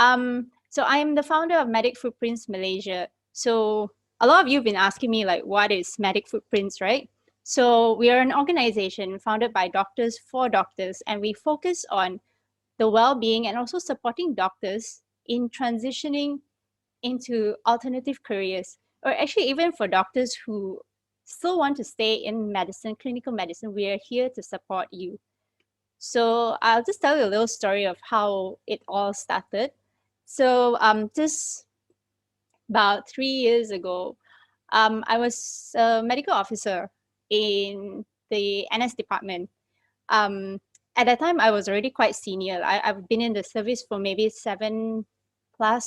So I'm the founder of Medic Footprints Malaysia. So a lot of you have been asking me like, what is Medic Footprints, right? So we are an organization founded by doctors for doctors, and we focus on the well-being and also supporting doctors in transitioning into alternative careers, or actually even for doctors who still want to stay in medicine, clinical medicine, we are here to support you. So I'll just tell you a little story of how it all started. So just about 3 years ago, I was a medical officer in the NS department. Um, at that time, I was already quite senior. I've been in the service for maybe 7+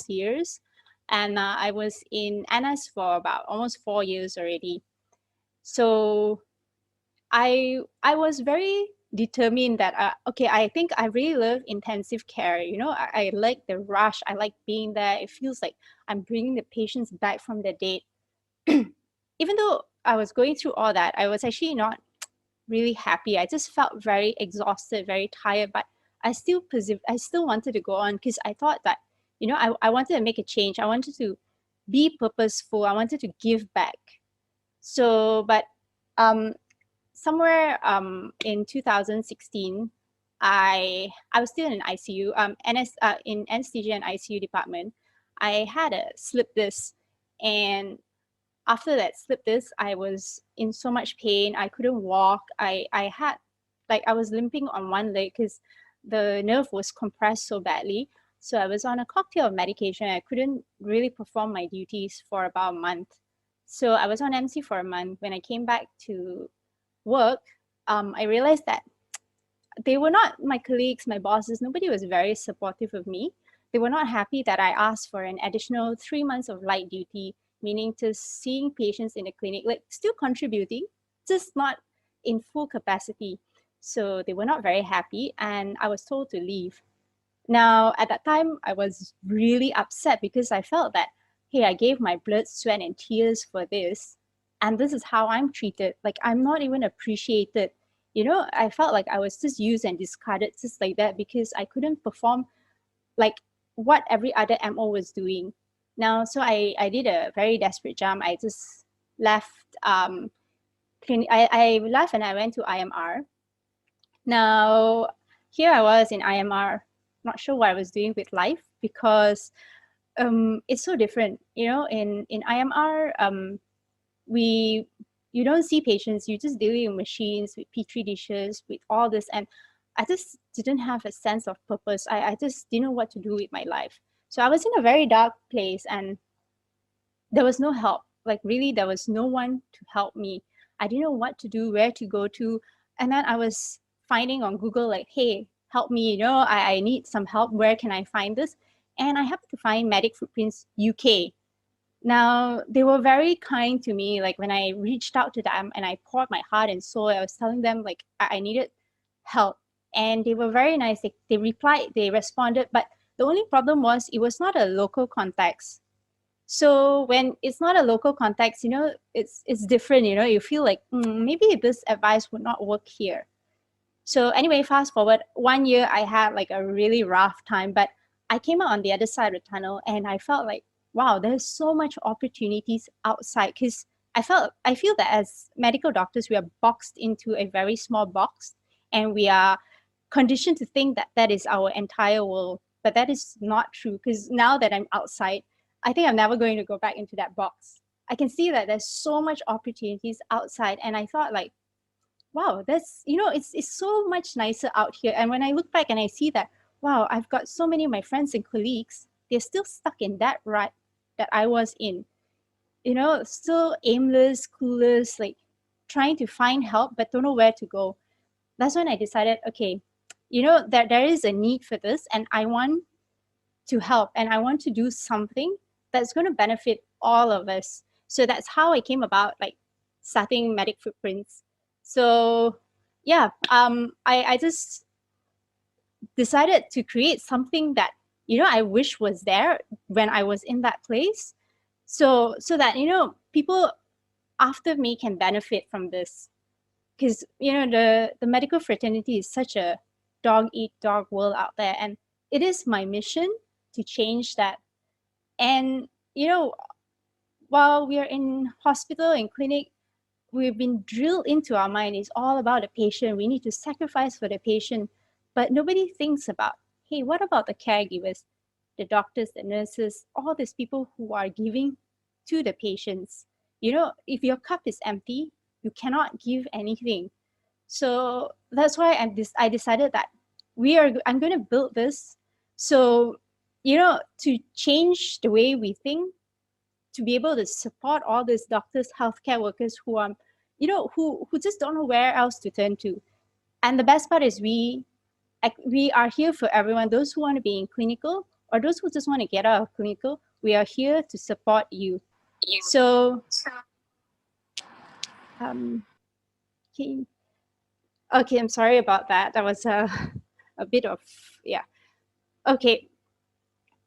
years, and I was in NS for about almost 4 years already. So I was very determined that okay, I think I really love intensive care. You know, I like the rush. I like being there. It feels like I'm bringing the patients back from the dead. Even though I was going through all that, I was actually not really happy. I just felt very exhausted, very tired, but I still wanted to go on because I thought that, you know, I wanted to make a change. I wanted to be purposeful. I wanted to give back. So, but um, somewhere in 2016, I was still in ICU, in anesthesia and ICU department. I had a slip disc, and after that slip disc, I was in so much pain. I couldn't walk. I had like I was limping on one leg because the nerve was compressed so badly. So I was on a cocktail of medication. I couldn't really perform my duties for about a month. So I was on MC for a month. When I came back to work, I realized that they were not my colleagues, my bosses. Nobody was very supportive of me. They were not happy that I asked for an additional 3 months of light duty, meaning just seeing patients in the clinic, like still contributing, just not in full capacity. So they were not very happy, and I was told to leave. Now, at that time, I was really upset because I felt that, hey, I gave my blood, sweat, and tears for this, and this is how I'm treated. Like, I'm not even appreciated. You know, I felt like I was just used and discarded just like that because I couldn't perform like what every other MO was doing. Now, so I did a very desperate jump. I just left. I left and I went to IMR. Now, here I was in IMR, not sure what I was doing with life because it's so different. You know, in IMR, we you don't see patients. You just dealing with machines, with petri dishes, with all this, and I just didn't have a sense of purpose. I just didn't know what to do with my life. So I was in a very dark place, and there was no help. Like really, there was no one to help me. I didn't know what to do, where to go to, and then I was finding on Google like, hey, help me. You know, I need some help. Where can I find this? And I happened to find Medic Footprints UK. Now, they were very kind to me. Like when I reached out to them and I poured my heart and soul, I was telling them like I needed help. And they were very nice. They replied, they responded. But the only problem was it was not a local context. So when it's not a local context, you know, it's different. You know, you feel like maybe this advice would not work here. So anyway, fast forward 1 year, I had like a really rough time, but I came out on the other side of the tunnel and I felt like, wow, there's so much opportunities outside because I feel that as medical doctors, we are boxed into a very small box and we are conditioned to think that that is our entire world. But that is not true because now that I'm outside, I think I'm never going to go back into that box. I can see that there's so much opportunities outside. And I thought like, wow, that's, you know, it's so much nicer out here. And when I look back and I see that, wow, I've got so many of my friends and colleagues, they're still stuck in that rut that I was in, you know, still aimless, clueless, like trying to find help, but don't know where to go. That's when I decided, okay, you know, that there is a need for this and I want to help and I want to do something that's going to benefit all of us. So that's how I came about like starting Medic Footprints. So yeah, I just decided to create something that, you know, I wish was there when I was in that place. So that, you know, people after me can benefit from this. Because, you know, the medical fraternity is such a dog eat dog world out there. And it is my mission to change that. And, you know, while we are in hospital and clinic, we've been drilled into our mind it's all about the patient. We need to sacrifice for the patient. But nobody thinks about, hey, what about the caregivers, the doctors, the nurses, all these people who are giving to the patients? You know, if your cup is empty, you cannot give anything. So that's why I decided that I'm going to build this. So, you know, to change the way we think, to be able to support all these doctors, healthcare workers who are, you know, who just don't know where else to turn to. And the best part is we are here for everyone. Those who want to be in clinical or those who just want to get out of clinical, we are here to support you. So, okay, okay, I'm sorry about that. That was a bit of, yeah. Okay.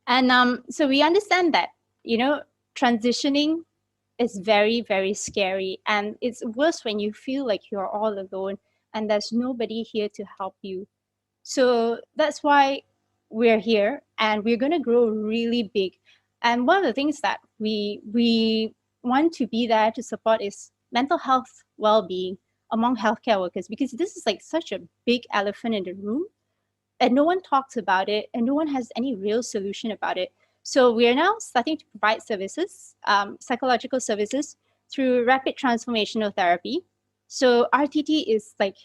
And so we understand that, you know, transitioning is very, very scary. And it's worse when you feel like you're all alone and there's nobody here to help you. So that's why we're here and we're going to grow really big. And one of the things that we want to be there to support is mental health well-being among healthcare workers, because this is like such a big elephant in the room and no one talks about it and no one has any real solution about it. So we are now starting to provide services, psychological services through rapid transformational therapy. So RTT is like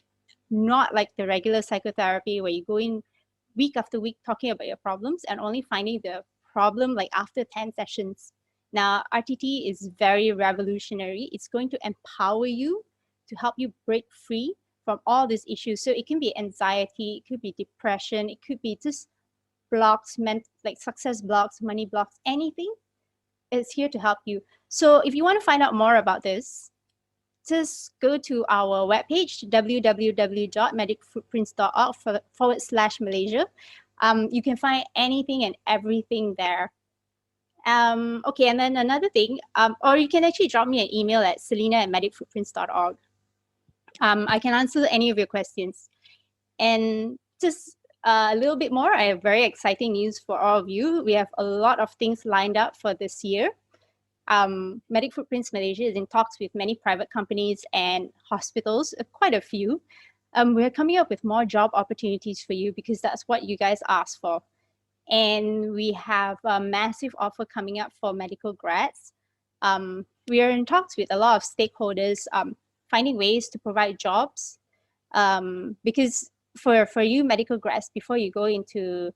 not like the regular psychotherapy where you go in week after week talking about your problems and only finding the problem like after 10 sessions. Now, RTT is very revolutionary. It's going to empower you to help you break free from all these issues. So it can be anxiety, it could be depression, it could be just blocks, like success blocks, money blocks, anything is here to help you. So if you want to find out more about this, just go to our webpage, www.medicfootprints.org/Malaysia. You can find anything and everything there. Okay, and then another thing, or you can actually drop me an email at selena@medicfootprints.org. I can answer any of your questions. And just a little bit more, I have very exciting news for all of you. We have a lot of things lined up for this year. Medic Footprints Malaysia is in talks with many private companies and hospitals, quite a few. We're coming up with more job opportunities for you because that's what you guys asked for. And we have a massive offer coming up for medical grads. We are in talks with a lot of stakeholders, finding ways to provide jobs. Because for you medical grads, before you go into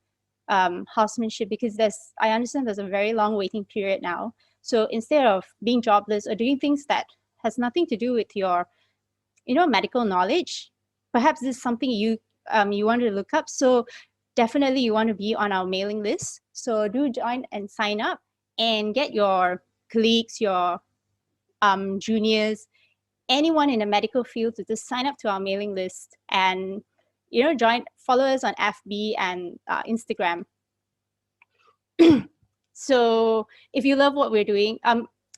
housemanship, because I understand there's a very long waiting period now. So instead of being jobless or doing things that has nothing to do with your, you know, medical knowledge, perhaps this is something you want to look up. So definitely you want to be on our mailing list. So do join and sign up and get your colleagues, your juniors, anyone in the medical field to just sign up to our mailing list and, you know, follow us on FB and Instagram. So if you love what we're doing,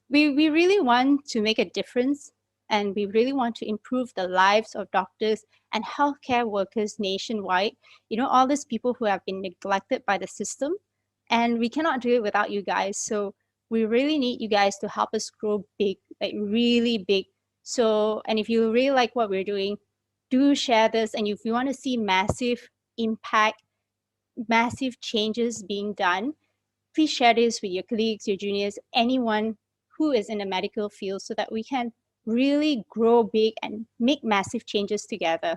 we really want to make a difference and we really want to improve the lives of doctors and healthcare workers nationwide. You know, all these people who have been neglected by the system, and we cannot do it without you guys. So we really need you guys to help us grow big, like really big. So, and if you really like what we're doing, do share this. And if you want to see massive impact, massive changes being done, please share this with your colleagues, your juniors, anyone who is in the medical field so that we can really grow big and make massive changes together.